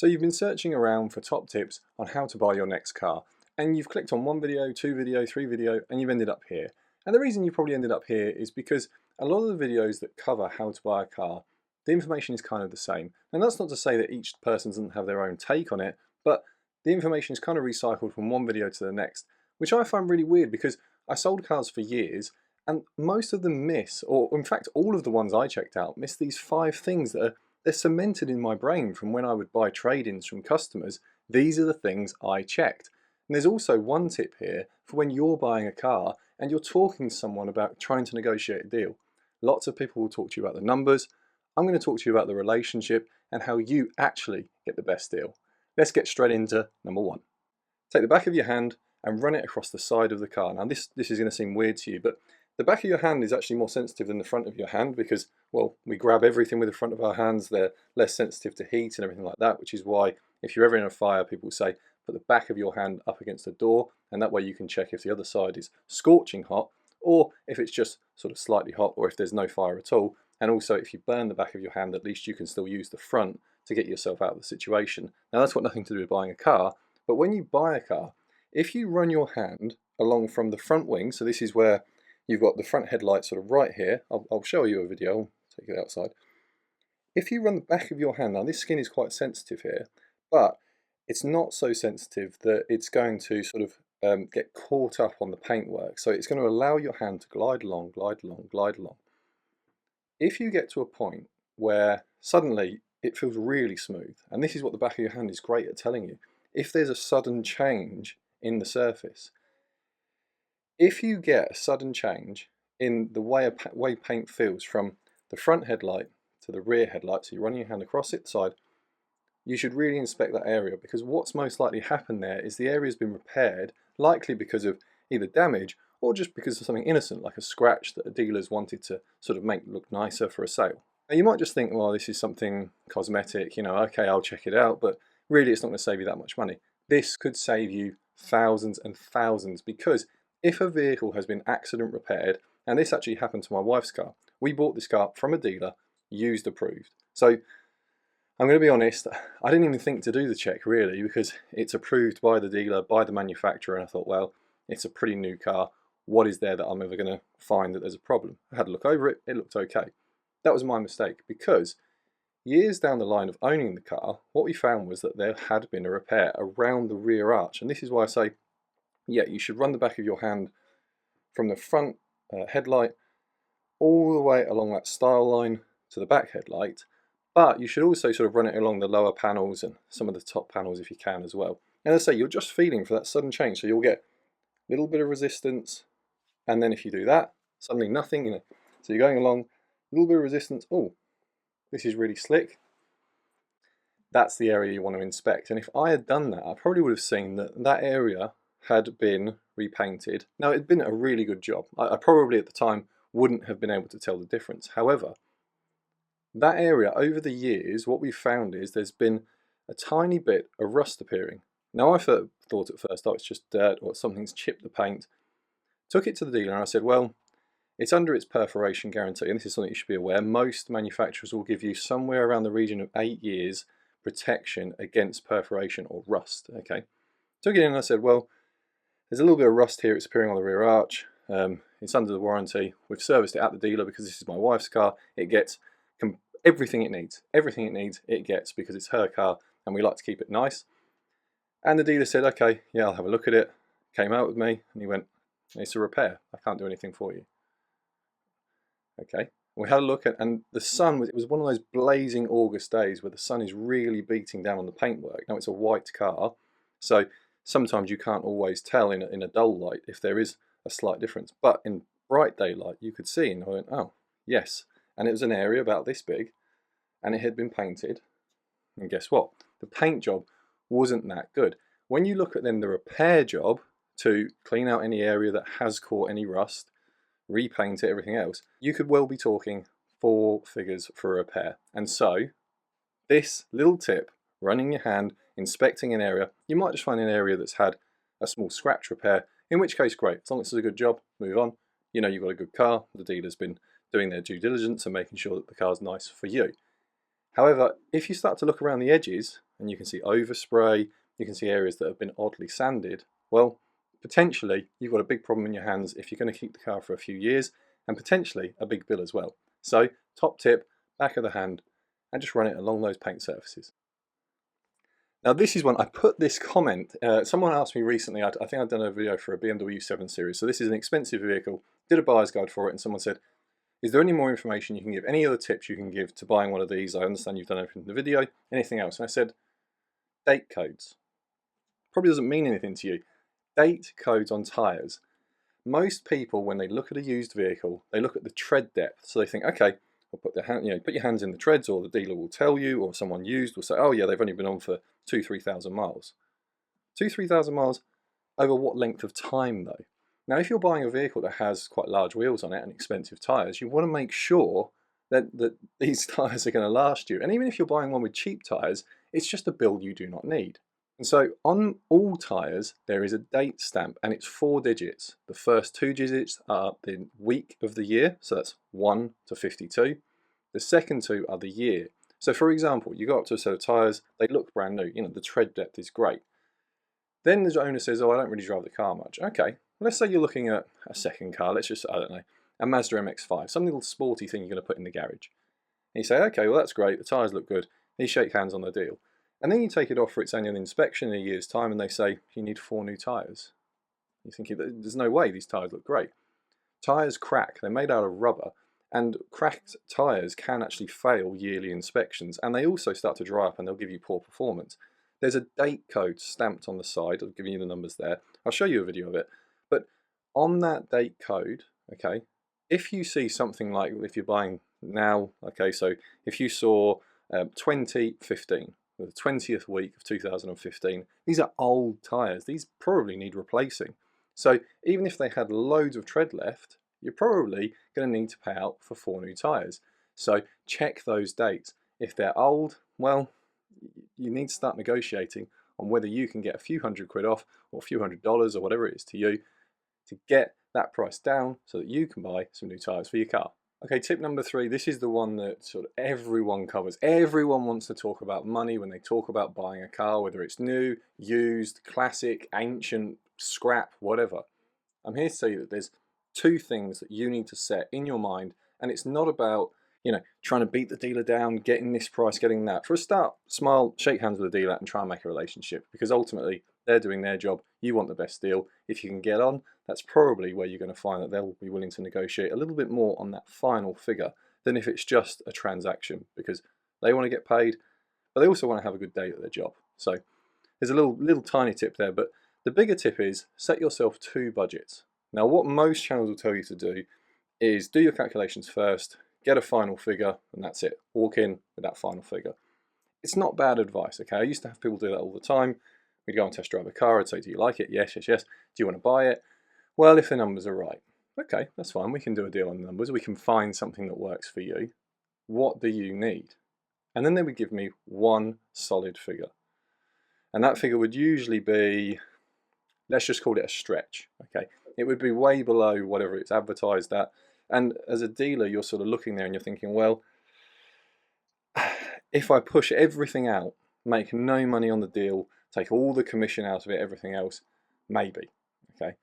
So you've been searching around for top tips on how to buy your next car, and you've clicked on one video, two video, three video, and you've ended up here. And the reason you probably ended up here is because a lot of the videos that cover how to buy a car, the information is kind of the same. And that's not to say that each person doesn't have their own take on it, but the information is kind of recycled from one video to the next, which I find really weird because I sold cars for years and most of them miss, or in fact all of the ones I checked out, miss these 5 things that are they're cemented in my brain from when I would buy trade-ins from customers. These are the things I checked. And there's also one tip here for when you're buying a car and you're talking to someone about trying to negotiate a deal. Lots of people will talk to you about the numbers. I'm going to talk to you about the relationship and how you actually get the best deal. Let's get straight into number 1. Take the back of your hand and run it across the side of the car. Now this is going to seem weird to you, but the back of your hand is actually more sensitive than the front of your hand because, well, we grab everything with the front of our hands. They're less sensitive to heat and everything like that, which is why if you're ever in a fire, people say put the back of your hand up against the door, and that way you can check if the other side is scorching hot or if it's just sort of slightly hot or if there's no fire at all. And also if you burn the back of your hand, at least you can still use the front to get yourself out of the situation. Now that's got nothing to do with buying a car, but when you buy a car, if you run your hand along from the front wing, so this is where you've got the front headlight sort of right here. I'll show you a video, I'll take it outside. If you run the back of your hand, now this skin is quite sensitive here, but it's not so sensitive that it's going to sort of get caught up on the paintwork. So it's going to allow your hand to glide along, glide along, glide along. If you get to a point where suddenly it feels really smooth, and this is what the back of your hand is great at telling you, if there's a sudden change in the surface, if you get a sudden change in the way paint feels from the front headlight to the rear headlight, so you're running your hand across its side, you should really inspect that area because what's most likely happened there is the area's been repaired, likely because of either damage or just because of something innocent like a scratch that a dealer's wanted to sort of make look nicer for a sale. Now you might just think, well, this is something cosmetic, okay, I'll check it out, but really it's not going to save you that much money. This could save you thousands and thousands because if a vehicle has been accident repaired, and this actually happened to my wife's car, we bought this car from a dealer, used approved. So I'm going to be honest, I didn't even think to do the check really because it's approved by the dealer, by the manufacturer, and I thought, well, it's a pretty new car. What is there that I'm ever going to find that there's a problem? I had a look over it, it looked okay. That was my mistake because years down the line of owning the car, what we found was that there had been a repair around the rear arch, and this is why I say, yeah, you should run the back of your hand from the front headlight all the way along that style line to the back headlight, but you should also sort of run it along the lower panels and some of the top panels if you can as well. And as I say, you're just feeling for that sudden change, so you'll get a little bit of resistance, and then if you do that, suddenly nothing, so you're going along, a little bit of resistance, oh, this is really slick. That's the area you want to inspect, and if I had done that, I probably would have seen that that area had been repainted. Now it'd been a really good job. I probably at the time wouldn't have been able to tell the difference. However, that area over the years, what we've found is there's been a tiny bit of rust appearing. Now I thought at first, oh, it's just dirt or something's chipped the paint. Took it to the dealer and I said, well, it's under its perforation guarantee, and this is something you should be aware. Most manufacturers will give you somewhere around the region of 8 years protection against perforation or rust. Okay, took it in and I said, well, there's a little bit of rust here, it's appearing on the rear arch, it's under the warranty, we've serviced it at the dealer because this is my wife's car, it gets everything it needs, it gets because it's her car and we like to keep it nice. And the dealer said, okay, yeah, I'll have a look at it, came out with me and he went, it's a repair, I can't do anything for you. Okay, we had a look at, and the sun, it was one of those blazing August days where the sun is really beating down on the paintwork. Now it's a white car, so sometimes you can't always tell in a dull light if there is a slight difference, but in bright daylight you could see, and I went, oh yes, and it was an area about this big and it had been painted, and guess what, the paint job wasn't that good. When you look at then the repair job to clean out any area that has caught any rust, repaint it, everything else, you could well be talking 4 figures for a repair. And so this little tip, running your hand, inspecting an area, you might just find an area that's had a small scratch repair, in which case great, as long as it's a good job, move on. You know you've got a good car, the dealer's been doing their due diligence and making sure that the car's nice for you. However, if you start to look around the edges and you can see overspray, you can see areas that have been oddly sanded, well, potentially you've got a big problem in your hands if you're going to keep the car for a few years, and potentially a big bill as well. So top tip, back of the hand, and just run it along those paint surfaces. Now this is one, I put this comment, someone asked me recently, I think I'd done a video for a BMW 7 Series, so this is an expensive vehicle, did a buyer's guide for it, and someone said, is there any more information you can give, any other tips you can give to buying one of these? I understand you've done everything in the video, anything else? And I said, date codes. Probably doesn't mean anything to you. Date codes on tyres. Most people, when they look at a used vehicle, they look at the tread depth, so they think, okay, I'll put the hand, put your hands in the treads, or the dealer will tell you, or someone used will say, oh yeah, they've only been on for 2,000–3,000 miles. 2,000–3,000 miles over what length of time though? Now, if you're buying a vehicle that has quite large wheels on it and expensive tyres, you want to make sure that these tyres are going to last you. And even if you're buying one with cheap tyres, it's just a build you do not need. And so on all tyres, there is a date stamp, and it's 4 digits. The first 2 digits are the week of the year, so that's 1 to 52. The second 2 are the year. So for example, you go up to a set of tyres, they look brand new, the tread depth is great. Then the owner says, oh, I don't really drive the car much. Okay, let's say you're looking at a second car, let's just, I don't know, a Mazda MX-5, some little sporty thing you're going to put in the garage. And you say, okay, well that's great, the tyres look good. And you shake hands on the deal. And then you take it off for its annual inspection in a year's time, and they say, you need 4 new tyres. You're thinking, there's no way, these tyres look great. Tyres crack, they're made out of rubber, and cracked tyres can actually fail yearly inspections, and they also start to dry up and they'll give you poor performance. There's a date code stamped on the side, I've given you the numbers there, I'll show you a video of it, but on that date code, okay, if you see something like, if you're buying now, okay, so if you saw 2015, the 20th week of 2015, these are old tyres, these probably need replacing. So even if they had loads of tread left, you're probably going to need to pay out for 4 new tyres. So check those dates. If they're old, well, you need to start negotiating on whether you can get a few £100 off, or a few $100 or whatever it is to you, to get that price down so that you can buy some new tyres for your car. Okay, tip number 3, this is the one that sort of everyone covers. Everyone wants to talk about money when they talk about buying a car, whether it's new, used, classic, ancient, scrap, whatever. I'm here to tell you that there's 2 things that you need to set in your mind, and it's not about, trying to beat the dealer down, getting this price, getting that. For a start, smile, shake hands with the dealer and try and make a relationship, because ultimately they're doing their job, you want the best deal. If you can get on, that's probably where you're going to find that they'll be willing to negotiate a little bit more on that final figure than if it's just a transaction, because they want to get paid, but they also want to have a good day at their job. So there's a little tiny tip there, but the bigger tip is set yourself 2 budgets. Now, what most channels will tell you to do is do your calculations first, get a final figure, and that's it. Walk in with that final figure. It's not bad advice, okay? I used to have people do that all the time. We'd go and test drive a car, I'd say, do you like it? Yes, yes, yes. Do you want to buy it? Well, if the numbers are right. Okay, that's fine, we can do a deal on the numbers, we can find something that works for you. What do you need? And then they would give me one solid figure. And that figure would usually be, let's just call it a stretch, okay? It would be way below whatever it's advertised at. And as a dealer, you're sort of looking there and you're thinking, well, if I push everything out, make no money on the deal, take all the commission out of it, everything else, maybe, okay?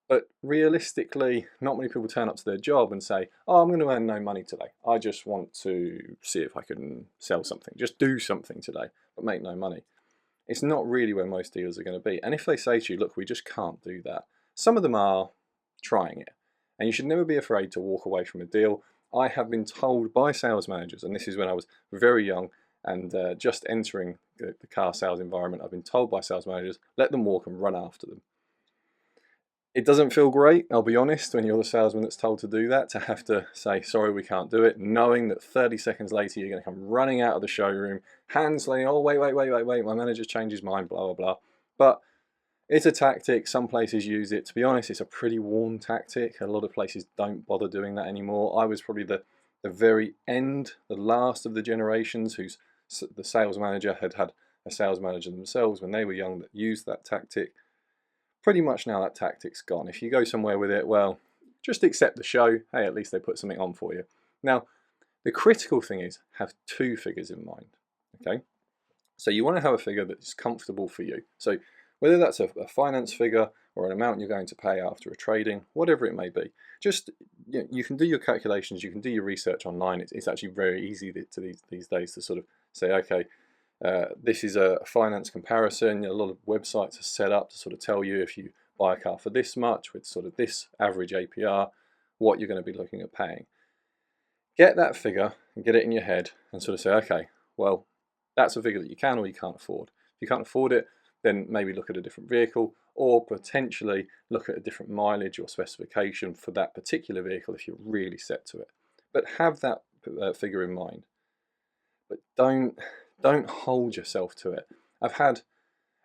But realistically, not many people turn up to their job and say, oh, I'm going to earn no money today. I just want to see if I can sell something. Just do something today, but make no money. It's not really where most dealers are going to be. And if they say to you, look, we just can't do that, some of them are trying it. And you should never be afraid to walk away from a deal. I have been told by sales managers, and this is when I was very young and just entering the car sales environment, I've been told by sales managers, let them walk and run after them. It doesn't feel great, I'll be honest, when you're the salesman that's told to do that, to have to say, sorry, we can't do it, knowing that 30 seconds later you're going to come running out of the showroom, hands laying, oh, wait, my manager's changed his mind, blah, blah, blah. But it's a tactic, some places use it. To be honest, it's a pretty worn tactic. A lot of places don't bother doing that anymore. I was probably the very end, the last of the generations whose the sales manager had a sales manager themselves when they were young that used that tactic. Pretty much now that tactic's gone. If you go somewhere with it, well, just accept the show. Hey, at least they put something on for you. Now, The critical thing is have two figures in mind, okay? So you want to have a figure that's comfortable for you. So whether that's a finance figure or an amount you're going to pay after a trading, whatever it may be, just you can do your calculations, you can do your research online. It's actually very easy these days to sort of say, okay, this is a finance comparison. A lot of websites are set up to sort of tell you if you buy a car for this much with sort of this average APR, what you're going to be looking at paying. Get that figure and get it in your head and sort of say, okay, well, that's a figure that you can or you can't afford. If you can't afford it, then maybe look at a different vehicle or potentially look at a different mileage or specification for that particular vehicle if you're really set to it. But have that figure in mind. But don't hold yourself to it.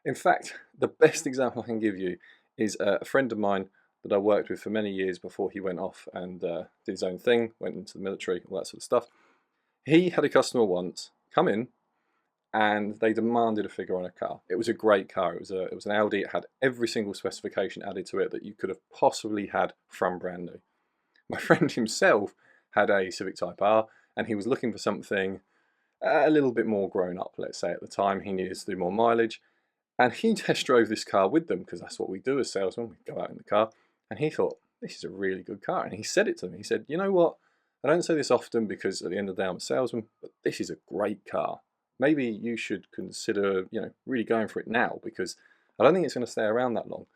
In fact, the best example I can give you is a friend of mine that I worked with for many years before he went off and did his own thing, went into the military, all that sort of stuff. He had a customer once come in and they demanded a figure on a car. It was a great car. It was an Audi. It had every single specification added to it that you could have possibly had from brand new. My friend himself had a Civic Type R and he was looking for something a little bit more grown up, let's say at the time. He needed to do more mileage. And he test drove this car with them because that's what we do as salesmen. We go out in the car. And he thought, this is a really good car. And he said it to me. He said, you know what? I don't say this often because at the end of the day I'm a salesman, but this is a great car. Maybe you should consider, really going for it now because I don't think it's going to stay around that long.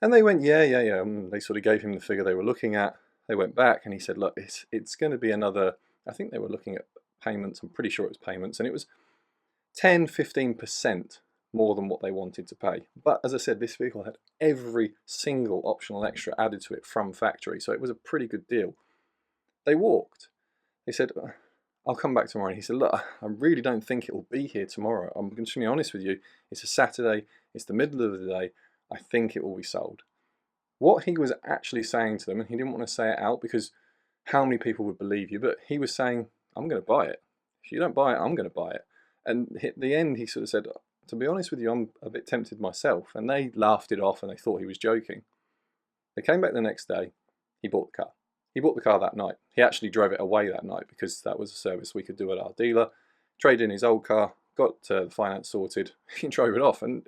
And they went, yeah. They sort of gave him the figure they were looking at. They went back and he said, look, it's going to be another, I think they were looking at payments. I'm pretty sure it was payments. And it was 10, 15% more than what they wanted to pay. But as I said, this vehicle had every single optional extra added to it from factory, so it was a pretty good deal. They walked. They said, I'll come back tomorrow. And he said, look, I really don't think it will be here tomorrow. I'm going to be honest with you. It's a Saturday. It's the middle of the day. I think it will be sold. What he was actually saying to them, and he didn't want to say it out because how many people would believe you, but he was saying, I'm going to buy it. If you don't buy it, I'm going to buy it. And at the end, he sort of said, to be honest with you, I'm a bit tempted myself. And they laughed it off and they thought he was joking. They came back the next day. He bought the car. He bought the car that night. He actually drove it away that night because that was a service we could do at our dealer. Traded in his old car, got the finance sorted. He drove it off, and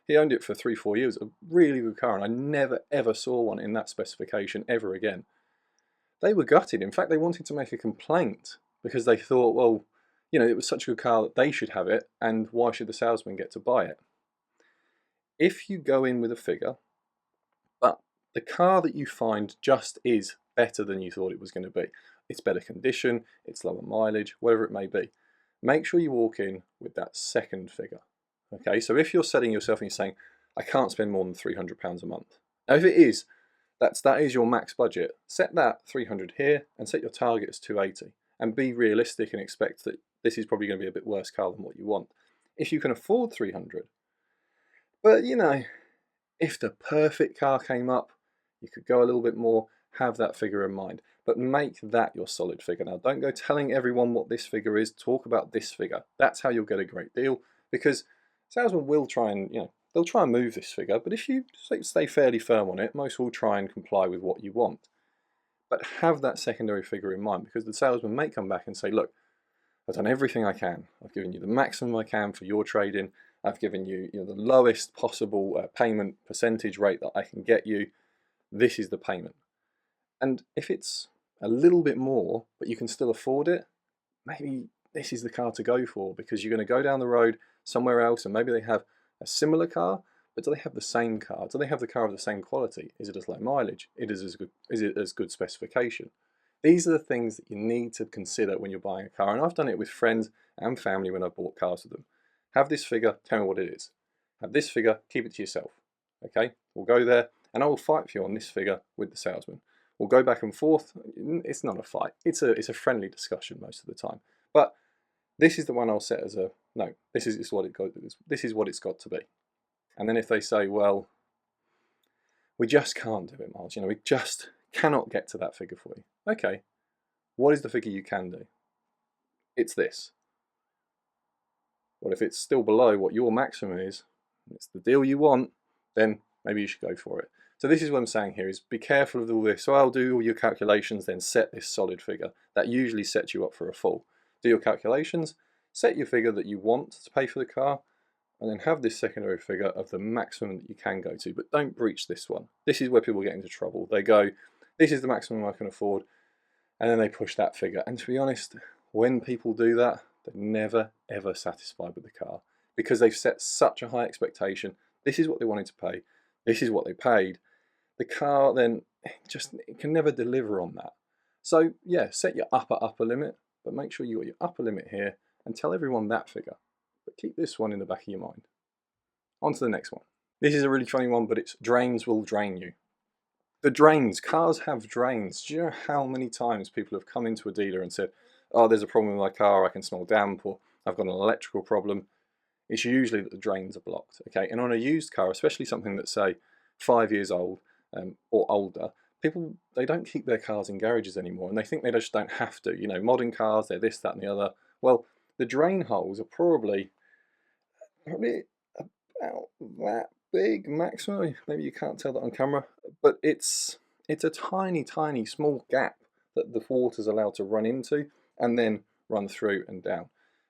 he owned it for 3-4 years. A really good car, and I never ever saw one in that specification ever again. They were gutted. In fact, they wanted to make a complaint because they thought, well, it was such a good car that they should have it, and why should the salesman get to buy it? If you go in with a figure, but the car that you find just is better than you thought it was going to be, it's better condition, it's lower mileage, whatever it may be, make sure you walk in with that second figure. Okay, so if you're setting yourself and you're saying, I can't spend more than £300 a month. Now if it is, that is your max budget, set that 300 here and set your target as 280 and be realistic and expect that this is probably going to be a bit worse car than what you want. If you can afford 300, but if the perfect car came up, you could go a little bit more, have that figure in mind, but make that your solid figure. Now don't go telling everyone what this figure is, talk about this figure. That's how you'll get a great deal, because salesmen will try and, they'll try and move this figure, but if you stay fairly firm on it, most will try and comply with what you want. But have that secondary figure in mind, because the salesman may come back and say, look, I've done everything I can. I've given you the maximum I can for your trading. I've given you, the lowest possible payment percentage rate that I can get you. This is the payment. And if it's a little bit more, but you can still afford it, maybe this is the car to go for, because you're going to go down the road somewhere else and maybe they have a similar car, but do they have the same car? Do they have the car of the same quality? Is it as low mileage? Is it as good specification? These are the things that you need to consider when you're buying a car. And I've done it with friends and family when I've bought cars with them. Have this figure, tell me what it is. Have this figure, keep it to yourself. Okay, we'll go there and I will fight for you on this figure with the salesman. We'll go back and forth. It's not a fight. It's a friendly discussion most of the time. But this is the one I'll set as a, no, this is what it's got to be. And then if they say, well, we just can't do it, Miles, we just cannot get to that figure for you. Okay, what is the figure you can do? It's this. Well, if it's still below what your maximum is, it's the deal you want, then maybe you should go for it. So this is what I'm saying here is be careful of all this. So I'll do all your calculations, then set this solid figure. That usually sets you up for a fall. Do your calculations, set your figure that you want to pay for the car, and then have this secondary figure of the maximum that you can go to, but don't breach this one. This is where people get into trouble. They go, this is the maximum I can afford, and then they push that figure. And to be honest, when people do that, they're never ever satisfied with the car because they've set such a high expectation. This is what they wanted to pay. This is what they paid. The car then it can never deliver on that. So yeah, set your upper limit, but make sure you got your upper limit here and tell everyone that figure. But keep this one in the back of your mind. On to the next one. This is a really funny one, but it's drains will drain you. The drains, cars have drains. Do you know how many times people have come into a dealer and said, oh, there's a problem with my car, I can smell damp, or I've got an electrical problem. It's usually that the drains are blocked, okay? And on a used car, especially something that's, say, 5 years old or older, people, they don't keep their cars in garages anymore, and they think they just don't have to. You know, modern cars, they're this, that, and the other. Well, the drain holes are probably about that big maximum. Maybe you can't tell that on camera, but it's a tiny, tiny, small gap that the water's allowed to run into and then run through and down.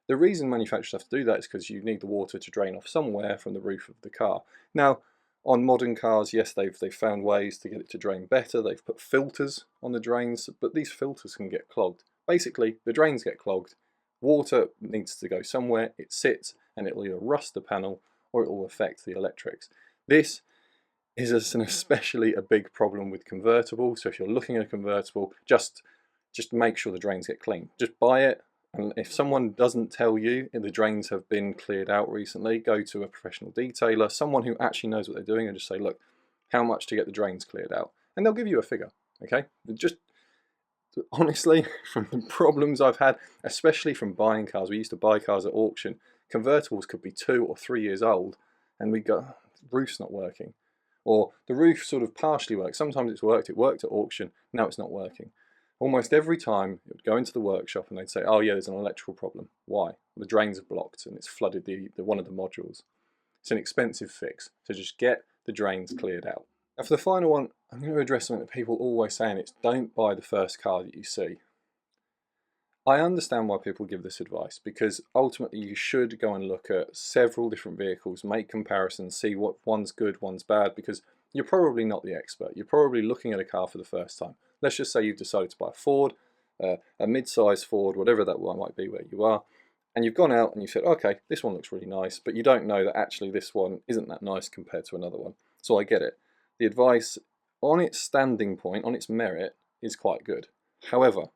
The reason manufacturers have to do that is because you need the water to drain off somewhere from the roof of the car. Now, on modern cars, yes, they've found ways to get it to drain better. They've put filters on the drains, but these filters can get clogged. Basically, the drains get clogged, water needs to go somewhere, it sits, and it'll either rust the panel or it will affect the electrics. This is especially a big problem with convertibles. So if you're looking at a convertible, just make sure the drains get clean. Just buy it, and if someone doesn't tell you the drains have been cleared out recently, go to a professional detailer, someone who actually knows what they're doing, and just say, look, how much to get the drains cleared out? And they'll give you a figure, okay? Just honestly, from the problems I've had, especially from buying cars, we used to buy cars at auction, convertibles could be 2 or 3 years old, and we go, the roof's not working. Or the roof sort of partially works. Sometimes it worked at auction, now it's not working. Almost every time it would go into the workshop and they'd say, oh yeah, there's an electrical problem. Why? The drains are blocked and it's flooded one of the modules. It's an expensive fix, so just get the drains cleared out. Now for the final one, I'm going to address something that people always say, and it's don't buy the first car that you see. I understand why people give this advice, because ultimately you should go and look at several different vehicles, make comparisons, see what one's good, one's bad, because you're probably not the expert. You're probably looking at a car for the first time. Let's just say you've decided to buy a Ford, a mid-size Ford, whatever that one might be where you are, and you've gone out and you said, okay, this one looks really nice, but you don't know that actually this one isn't that nice compared to another one. So I get it. The advice on its standing point, on its merit, is quite good. However,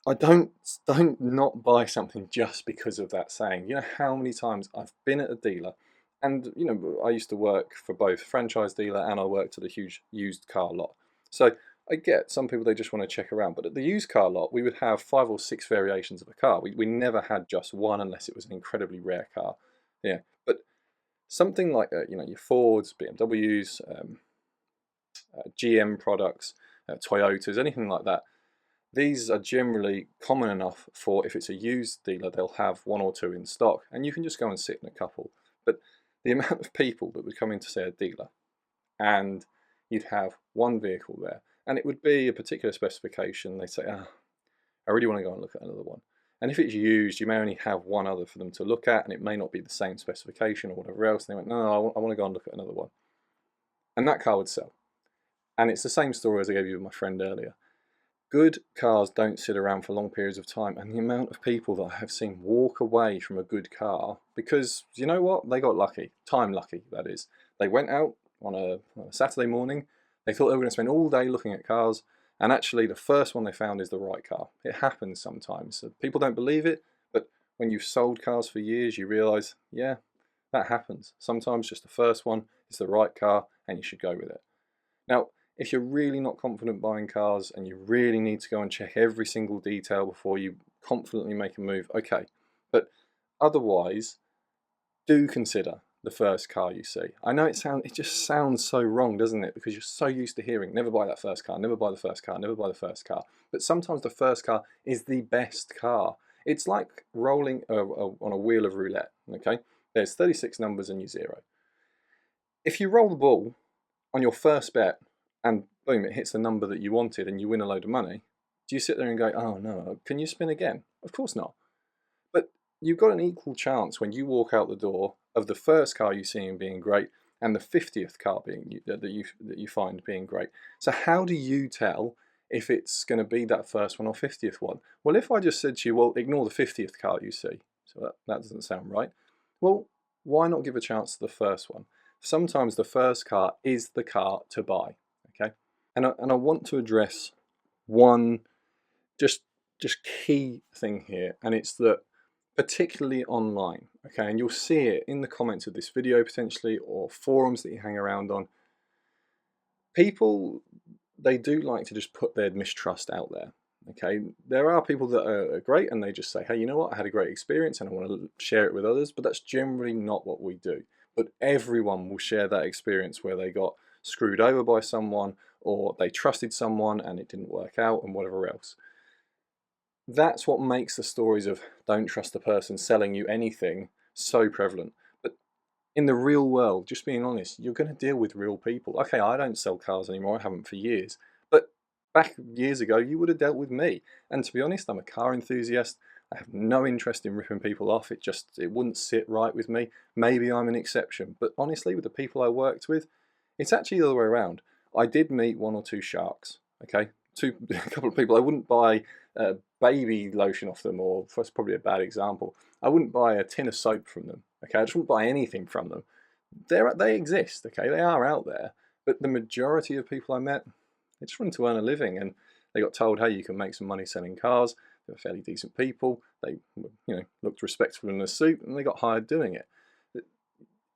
I don't not buy something just because of that saying. You know how many times I've been at a dealer, and you know I used to work for both franchise dealer and I worked at a huge used car lot. So I get some people, they just want to check around, but at the used car lot we would have 5 or 6 variations of a car. We never had just one unless it was an incredibly rare car. Yeah, but something like you know, your Fords, BMWs, GM products, Toyotas, anything like that. These are generally common enough for, if it's a used dealer, they'll have 1 or 2 in stock, and you can just go and sit in a couple. But the amount of people that would come in to say a dealer, and you'd have one vehicle there, and it would be a particular specification, they say, I really want to go and look at another one. And if it's used, you may only have one other for them to look at, and it may not be the same specification or whatever else, and they went, no, I want to go and look at another one. And that car would sell. And it's the same story as I gave you with my friend earlier. Good cars don't sit around for long periods of time, and the amount of people that I have seen walk away from a good car because, you know what, they got lucky, time lucky that is. They went out on a Saturday morning, they thought they were going to spend all day looking at cars, and actually the first one they found is the right car. It happens sometimes. People don't believe it, but when you've sold cars for years you realise, yeah, that happens. Sometimes just the first one is the right car and you should go with it. Now, if you're really not confident buying cars and you really need to go and check every single detail before you confidently make a move, okay. But otherwise, do consider the first car you see. I know it just sounds so wrong, doesn't it? Because you're so used to hearing, never buy that first car, never buy the first car, never buy the first car. But sometimes the first car is the best car. It's like rolling on a wheel of roulette, okay? There's 36 numbers and you zero. If you roll the ball on your first bet and boom, it hits the number that you wanted and you win a load of money, do you sit there and go, oh no, can you spin again? Of course not. But you've got an equal chance when you walk out the door of the first car you see being great and the 50th car that you find being great. So how do you tell if it's going to be that first one or 50th one? Well, if I just said to you, well, ignore the 50th car you see, so that doesn't sound right. Well, why not give a chance to the first one? Sometimes the first car is the car to buy, okay? And I want to address one just key thing here, and it's that particularly online, okay, and you'll see it in the comments of this video potentially, or forums that you hang around on, people, they do like to just put their mistrust out there. Okay, there are people that are great and they just say, hey, you know what, I had a great experience and I want to share it with others, but that's generally not what we do. But everyone will share that experience where they got screwed over by someone or they trusted someone and it didn't work out and whatever else. That's what makes the stories of don't trust the person selling you anything so prevalent. But in the real world, just being honest, you're going to deal with real people. Okay, I don't sell cars anymore, I haven't for years, but back years ago you would have dealt with me. And to be honest, I'm a car enthusiast. I have no interest in ripping people off. It wouldn't sit right with me. Maybe I'm an exception, but honestly, with the people I worked with, it's actually the other way around. I did meet one or two sharks, okay? A couple of people. I wouldn't buy baby lotion off them, or that's probably a bad example. I wouldn't buy a tin of soap from them, okay? I just wouldn't buy anything from them. They exist, okay? They are out there, but the majority of people I met, they just wanted to earn a living, and they got told, hey, you can make some money selling cars. They were fairly decent people. They, looked respectable in a suit, and they got hired doing it.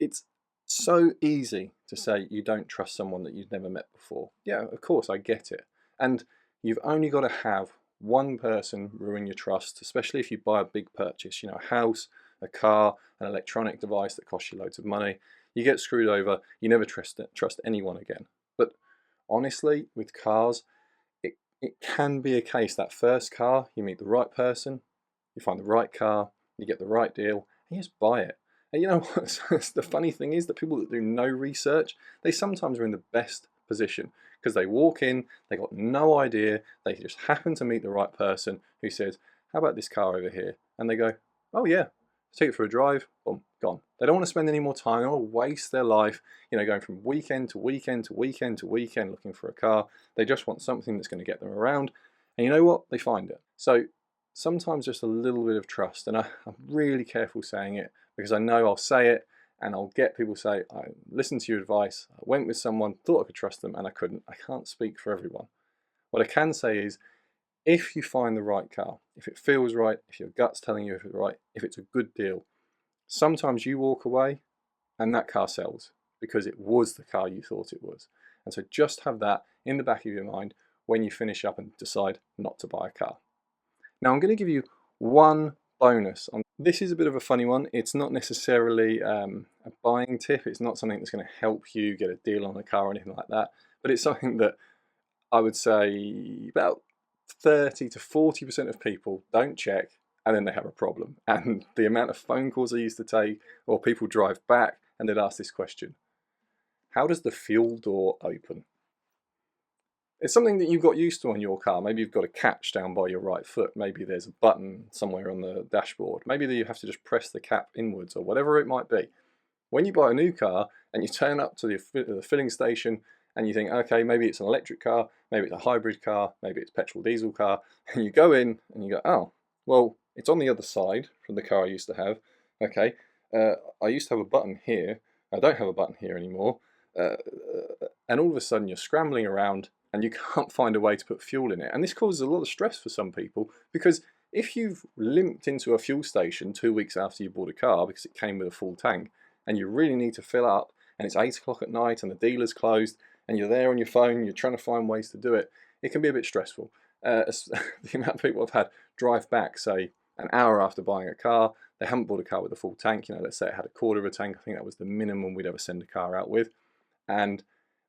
It's so easy to say you don't trust someone that you've never met before. Yeah, of course, I get it. And you've only got to have one person ruin your trust, especially if you buy a big purchase, a house, a car, an electronic device that costs you loads of money. You get screwed over, you never trust anyone again. But honestly, with cars, it can be a case that first car, you meet the right person, you find the right car, you get the right deal, and you just buy it. And you know what? The funny thing is that people that do no research, they sometimes are in the best position because they walk in, they got no idea, they just happen to meet the right person who says, how about this car over here? And they go, oh yeah, take it for a drive, boom, gone. They don't want to spend any more time, they don't want to waste their life, going from weekend to weekend to weekend to weekend looking for a car. They just want something that's going to get them around. And you know what? They find it. So sometimes just a little bit of trust, and I'm really careful saying it because I know I'll say it and I'll get people say, I listened to your advice, I went with someone, thought I could trust them, and I couldn't. I can't speak for everyone. What I can say is, if you find the right car, if it feels right, if your gut's telling you if it's right, if it's a good deal, sometimes you walk away and that car sells because it was the car you thought it was. And so just have that in the back of your mind when you finish up and decide not to buy a car. Now I'm going to give you one bonus on this. Is a bit of a funny one. It's not necessarily a buying tip. It's not something that's going to help you get a deal on a car or anything like that, but it's something that I would say about 30 to 40% of people don't check and then they have a problem. And the amount of phone calls I used to take, or people drive back and they'd ask this question: how does the fuel door open? It's something that you've got used to on your car. Maybe you've got a catch down by your right foot. Maybe there's a button somewhere on the dashboard. Maybe you have to just press the cap inwards or whatever it might be. When you buy a new car and you turn up to the filling station and you think, okay, maybe it's an electric car, maybe it's a hybrid car, maybe it's petrol diesel car, and you go in and you go, oh, well, it's on the other side from the car I used to have. Okay, I used to have a button here. I don't have a button here anymore. And all of a sudden you're scrambling around and you can't find a way to put fuel in it. And this causes a lot of stress for some people, because if you've limped into a fuel station 2 weeks after you bought a car because it came with a full tank and you really need to fill up and it's 8 o'clock at night and the dealer's closed and you're there on your phone, you're trying to find ways to do it, it can be a bit stressful. The amount of people I've had drive back, say, an hour after buying a car, they haven't bought a car with a full tank, let's say it had a quarter of a tank, I think that was the minimum we'd ever send a car out with, and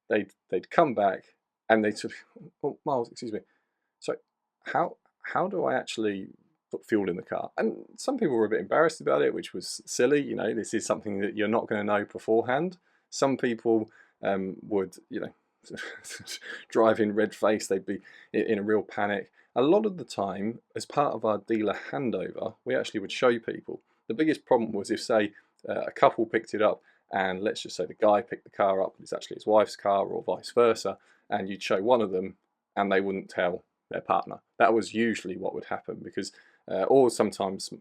they'd come back and they'd sort of, oh, Miles, excuse me, so how do I actually put fuel in the car? And some people were a bit embarrassed about it, which was silly. This is something that you're not going to know beforehand. Some people would, drive in red face, they'd be in a real panic. A lot of the time, as part of our dealer handover, we actually would show people. The biggest problem was if, say, a couple picked it up, and let's just say the guy picked the car up, it's actually his wife's car, or vice versa, and you'd show one of them and they wouldn't tell their partner. That was usually what would happen, because or sometimes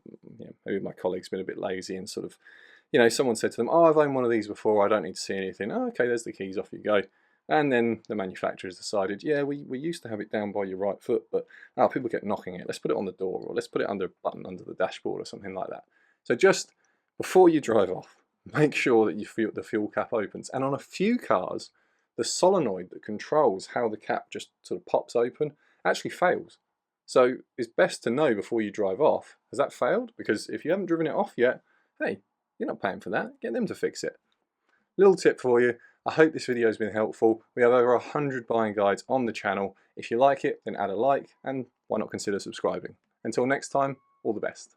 maybe my colleague's been a bit lazy and sort of, someone said to them, oh, I've owned one of these before, I don't need to see anything. Oh, okay, there's the keys, off you go. And then the manufacturers decided, yeah, we used to have it down by your right foot, but people kept knocking it. Let's put it on the door, or let's put it under a button under the dashboard or something like that. So just before you drive off, make sure that the fuel cap opens. And on a few cars, the solenoid that controls how the cap just sort of pops open actually fails. So it's best to know before you drive off, has that failed? Because if you haven't driven it off yet, hey, you're not paying for that. Get them to fix it. Little tip for you. I hope this video has been helpful. We have over 100 buying guides on the channel. If you like it, then add a like, and why not consider subscribing. Until next time, all the best.